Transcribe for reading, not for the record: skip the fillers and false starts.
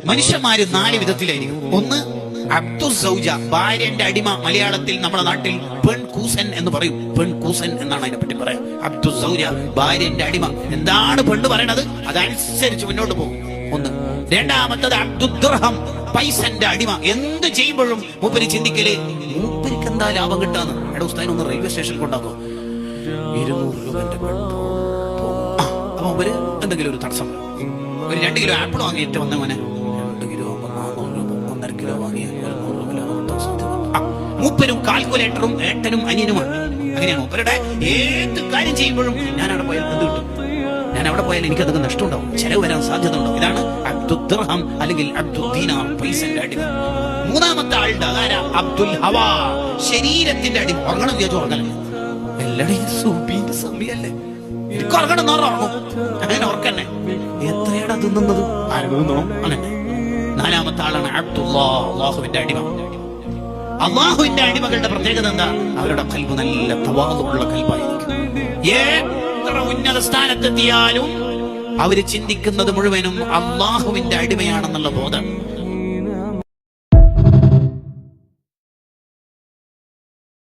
മനുഷ്യന്മാര് 4 വിധത്തിലായിരിക്കും. ഒന്ന് അബ്ദുസൗജ, ഭാര്യന്റെ അടിമ. മലയാളത്തിൽ നമ്മുടെ നാട്ടിൽ പെൺകൂസൻ എന്ന് പറയും. പെൺകൂസൻ എന്നാണ് അതിനെപ്പറ്റി പറയാം. അബ്ദുസൗജ, ഭാര്യന്റെ അടിമ. എന്താണ് പെണ്ണ് പറയണത് അതനുസരിച്ച് മുന്നോട്ട് പോകും. ഒന്ന്. രണ്ടാമത്തത് അബ്ദുദ്ദർഹം, പൈസന്റെ അടിമ. എന്ത് ചെയ്യുമ്പോഴും മൂപ്പര് ചിന്തിക്കല് മൂപ്പരിക്ക് എന്താ ലാഭം കിട്ടാന്ന്. എടാ ഉസ്താദിനെ ഒന്ന് റെയിൽവേ സ്റ്റേഷനിൽ കൊണ്ടാക്കോ, 200 രൂപന്റെ പെട്രോൾ. അപ്പൊ മൂപ്പര് എന്തെങ്കിലും ഒരു തടസ്സം, ഒരു 2 കിലോ ആപ്പിൾ വാങ്ങിയിട്ട് വന്ന മോനെ 2 കിലോ 400 രൂപ, 1.5 കിലോ വാങ്ങിയ 100 കിലോ. മൂപ്പരും കാൽക്കുലേറ്ററും ഏട്ടനും അനിയനുമാണ്. അങ്ങനെയാണ് മൂപ്പരുടെ ഏത് കാര്യം ചെയ്യുമ്പോഴും ഞാൻ അവിടെ പോയാൽ എന്ത് കിട്ടും, ഞാൻ അവിടെ പോയാൽ എനിക്ക് അതൊക്കെ നഷ്ടമുണ്ടാവും, ചെലവ് വരാൻ സാധ്യത ഉണ്ടാവും. ഇതാണ് അബ്ദുദ്ദർഹം അല്ലെങ്കിൽ അബ്ദുദ്ദീനാർ, പൈസന്റെ അടിമ. മൂന്നാമത്തെ ആളുടെ ആരാ? അബ്ദുൽ ഹവാ, ശരീരത്തിന്റെ അടിമ. ഉറങ്ങണം വിചാരിച്ചു ഉറങ്ങല്ലേ, എല്ലാടെയും സുബീന്റെ സമയല്ലേ, എനിക്ക് ഉറങ്ങണം ഉറങ്ങും, അങ്ങനെ ഉറക്കന്നെ. എത്രയാടാ തിന്നുന്നത്, ആരോഗ്യം അങ്ങനെ. നാലാമത്തെ ആളാണ് അള്ളാഹുവിന്റെ അടിമ. അള്ളാഹുവിന്റെ അടിമകളുടെ പ്രത്യേകത എന്താ? അവരുടെ കൽബ് നല്ല തവാളുള്ള കൽബായിരിക്കും. എത്ര ഉന്നത സ്ഥാനത്തെത്തിയാലും അവര് ചിന്തിക്കുന്നത് മുഴുവനും അള്ളാഹുവിന്റെ അടിമയാണെന്നുള്ള ബോധം.